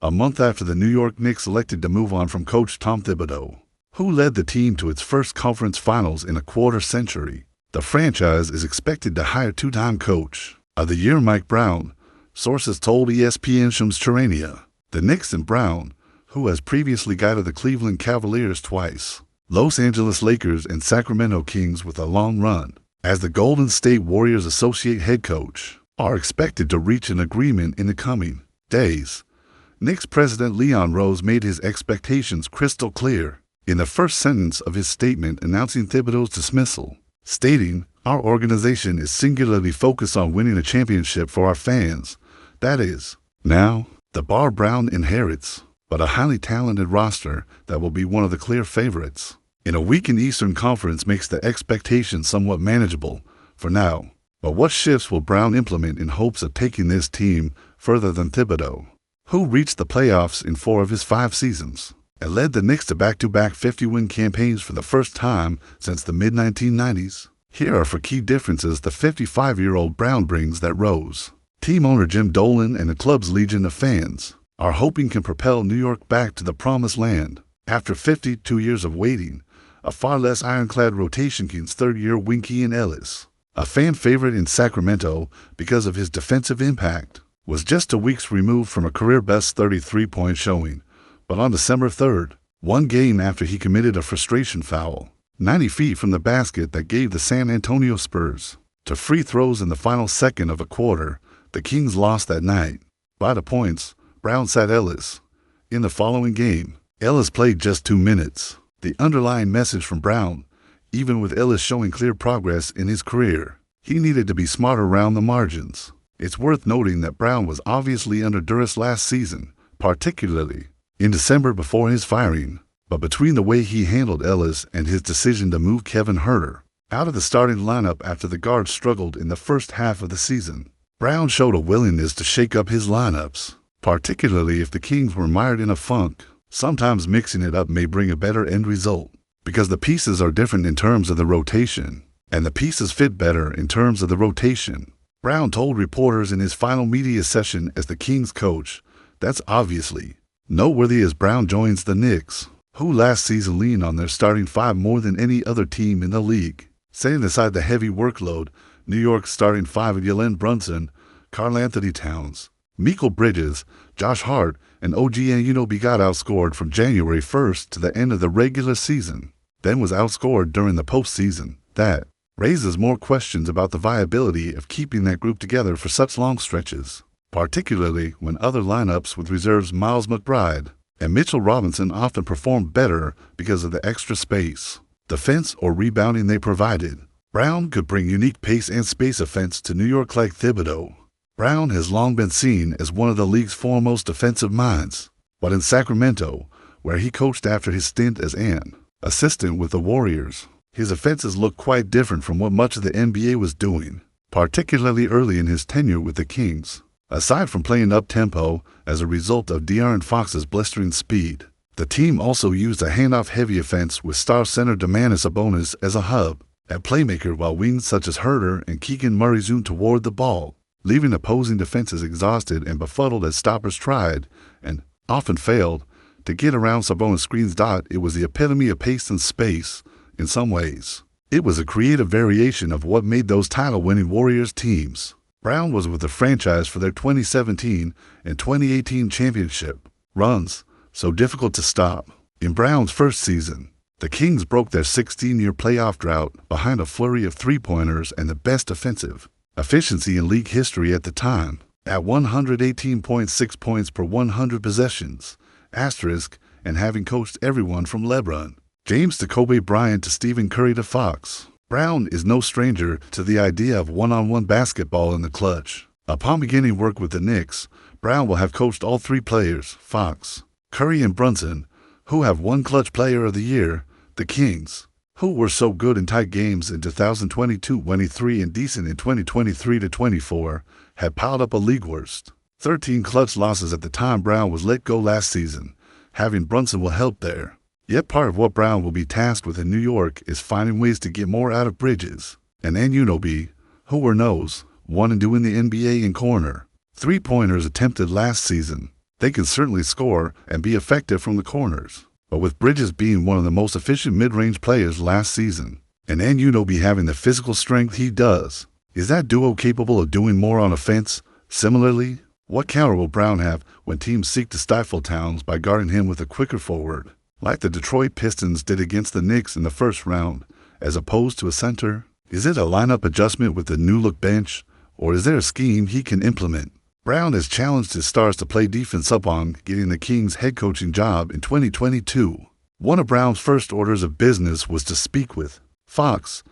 a month after the New York Knicks elected to move on from coach Tom Thibodeau, who led the team to its first conference finals in a quarter century. The franchise is expected to hire two-time coach of the year Mike Brown, sources told ESPN Shams Charania. The Knicks and Brown, who has previously guided the Cleveland Cavaliers twice, Los Angeles Lakers and Sacramento Kings with a long run as the Golden State Warriors associate head coach, are expected to reach an agreement in the coming days. Knicks president Leon Rose made his expectations crystal clear in the first sentence of his statement announcing Thibodeau's dismissal, stating, "Our organization is singularly focused on winning a championship for our fans. That is, now, the bar Brown inherits, but a highly talented roster that will be one of the clear favorites in a weakened Eastern Conference makes the expectations somewhat manageable for now. But what shifts will Brown implement in hopes of taking this team further than Thibodeau, who reached the playoffs in 4 of his 5 seasons and led the Knicks to back-to-back 50-win campaigns for the first time since the mid-1990s? Here are 4 key differences the 55-year-old Brown brings that Rose, team owner Jim Dolan, and the club's legion of fans are hoping can propel New York back to the promised land. After 52 years of waiting, a far less ironclad rotation King's third-year Winky and Ellis, a fan favorite in Sacramento because of his defensive impact, was just 2 weeks removed from a career-best 33-point showing. But on December 3rd, 1 game after he committed a frustration foul, 90 feet from the basket that gave the San Antonio Spurs to free throws in the final second of a quarter, the Kings lost that night. By the points, Brown sat Ellis. In the following game, Ellis played just 2 minutes. The underlying message from Brown, even with Ellis showing clear progress in his career, he needed to be smarter around the margins. It's worth noting that Brown was obviously under duress last season, particularly in December before his firing. But between the way he handled Ellis and his decision to move Kevin Huerter out of the starting lineup after the guard struggled in the first half of the season, Brown showed a willingness to shake up his lineups, particularly if the Kings were mired in a funk. Sometimes mixing it up may bring a better end result, because the pieces are different in terms of the rotation, and the pieces fit better in terms of the rotation. Brown told reporters in his final media session as the Kings coach, "That's obviously noteworthy as Brown joins the Knicks, who last season leaned on their starting 5 more than any other team in the league." Setting aside the heavy workload, New York's starting 5 of Jalen Brunson, Karl-Anthony Towns, Mikal Bridges, Josh Hart, and OG Anunoby got outscored from January 1st to the end of the regular season, then was outscored during the postseason. That raises more questions about the viability of keeping that group together for such long stretches, particularly when other lineups with reserves Miles McBride and Mitchell Robinson often perform better because of the extra space, defense, or rebounding they provided. Brown could bring unique pace and space offense to New York like Thibodeau. Brown has long been seen as one of the league's foremost defensive minds, but in Sacramento, where he coached after his stint as an assistant with the Warriors, his offenses looked quite different from what much of the NBA was doing, particularly early in his tenure with the Kings. Aside from playing up-tempo as a result of De'Aaron Fox's blistering speed, the team also used a handoff-heavy offense with star center Domantas Sabonis as a hub at playmaker, while wings such as Huerter and Keegan Murray zoomed toward the ball, leaving opposing defenses exhausted and befuddled as stoppers tried, and often failed, to get around Sabonis' screens. It was the epitome of pace and space. In some ways, it was a creative variation of what made those title-winning Warriors teams. Brown was with the franchise for their 2017 and 2018 championship runs, so difficult to stop. In Brown's first season, the Kings broke their 16-year playoff drought behind a flurry of three-pointers and the best offensive efficiency in league history at the time, at 118.6 points per 100 possessions, and having coached everyone from LeBron James to Kobe Bryant to Stephen Curry to Fox. Brown is no stranger to the idea of one-on-one basketball in the clutch. Upon beginning work with the Knicks, Brown will have coached all 3 players, Fox, Curry, and Brunson, who have won Clutch Player of the Year. The Kings, who were so good in tight games in 2022-23 and decent in 2023-24, had piled up a league worst 13 clutch losses at the time Brown was let go last season. Having Brunson will help there. Yet part of what Brown will be tasked with in New York is finding ways to get more out of Bridges and Anunoby, who were 1 and 2 in the NBA in corner 3-pointers attempted last season. They can certainly score and be effective from the corners. But with Bridges being one of the most efficient mid-range players last season, and Anunoby having the physical strength he does, is that duo capable of doing more on offense? Similarly, what counter will Brown have when teams seek to stifle Towns by guarding him with a quicker forward, like the Detroit Pistons did against the Knicks in the first round, as opposed to a center? Is it a lineup adjustment with the new-look bench, or is there a scheme he can implement? Brown has challenged his stars to play defense up on getting the Kings head coaching job in 2022. One of Brown's first orders of business was to speak with Fox.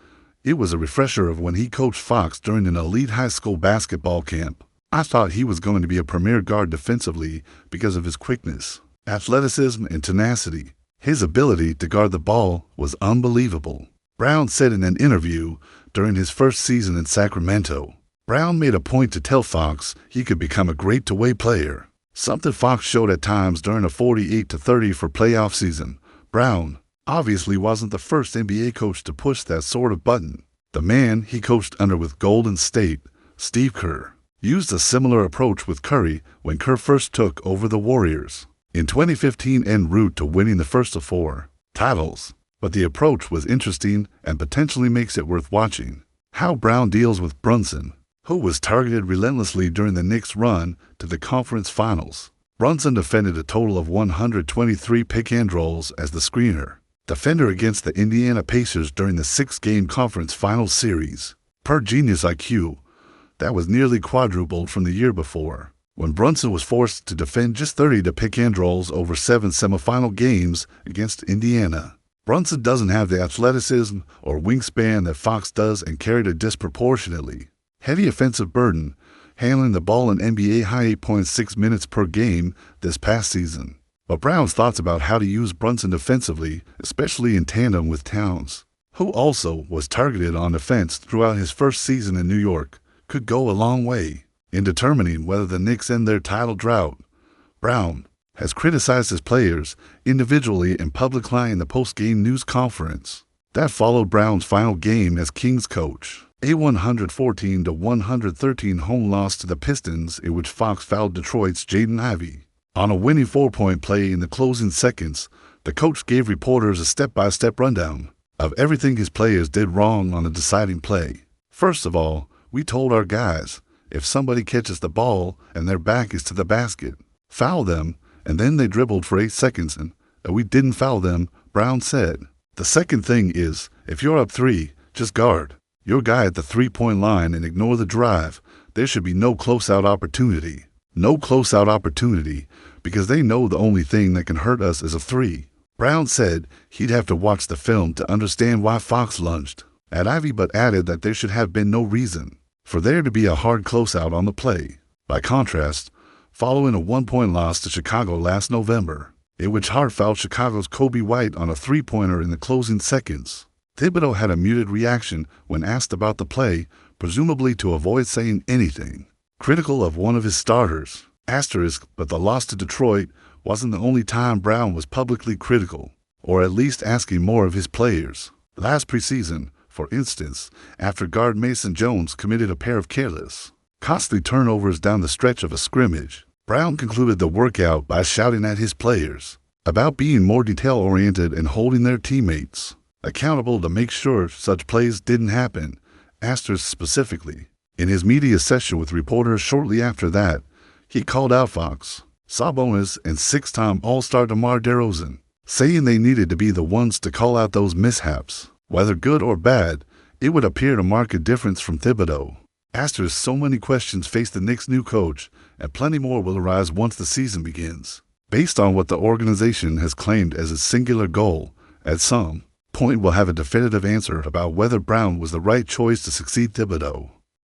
It was a refresher of when he coached Fox during an elite high school basketball camp. I thought he was going to be a premier guard defensively because of his quickness, athleticism, and tenacity. His ability to guard the ball was unbelievable, Brown said in an interview during his first season in Sacramento. Brown made a point to tell Fox he could become a great two-way player, something Fox showed at times during a 48-30 for playoff season. Brown obviously wasn't the first NBA coach to push that sort of button. The man he coached under with Golden State, Steve Kerr, used a similar approach with Curry when Kerr first took over the Warriors in 2015 en route to winning the first of 4 titles. But the approach was interesting and potentially makes it worth watching. How Brown deals with Brunson, who was targeted relentlessly during the Knicks' run to the conference finals. Brunson defended a total of 123 pick-and-rolls as the screener defender against the Indiana Pacers during the 6-game conference finals series. Per Genius IQ, that was nearly quadrupled from the year before, when Brunson was forced to defend just 30 pick-and-rolls over 7 semifinal games against Indiana. Brunson doesn't have the athleticism or wingspan that Fox does and carried a disproportionately heavy offensive burden, handling the ball an NBA high 8.6 minutes per game this past season. But Brown's thoughts about how to use Brunson defensively, especially in tandem with Towns, who also was targeted on defense throughout his first season in New York, could go a long way in determining whether the Knicks end their title drought. Brown has criticized his players individually and publicly in the post-game news conference that followed Brown's final game as Kings coach, a 114-113 home loss to the Pistons in which Fox fouled Detroit's Jaden Ivey. On a winning 4-point play in the closing seconds, the coach gave reporters a step-by-step rundown of everything his players did wrong on the deciding play. First of all, we told our guys, if somebody catches the ball and their back is to the basket, foul them, and then they dribbled for 8 seconds and we didn't foul them, Brown said. The second thing is, if you're up 3, just guard your guy at the 3-point line and ignore the drive. There should be no close-out opportunity. No close-out opportunity, because they know the only thing that can hurt us is a 3. Brown said he'd have to watch the film to understand why Fox lunged at Ivey, but added that there should have been no reason for there to be a hard closeout on the play. By contrast, following a 1-point loss to Chicago last November, in which Hart fouled Chicago's Kobe White on a 3-pointer in the closing seconds, Thibodeau had a muted reaction when asked about the play, presumably to avoid saying anything critical of one of his starters. But the loss to Detroit wasn't the only time Brown was publicly critical, or at least asking more of his players. Last preseason, for instance, after guard Mason Jones committed a pair of careless, costly turnovers down the stretch of a scrimmage, Brown concluded the workout by shouting at his players about being more detail-oriented and holding their teammates accountable to make sure such plays didn't happen. Specifically, in his media session with reporters shortly after that, he called out Fox, Sabonis, and 6-time All-Star DeMar DeRozan, saying they needed to be the ones to call out those mishaps. Whether good or bad, it would appear to mark a difference from Thibodeau. So many questions face the Knicks' new coach, and plenty more will arise once the season begins, based on what the organization has claimed as its singular goal. At some point, we'll have a definitive answer about whether Brown was the right choice to succeed Thibodeau.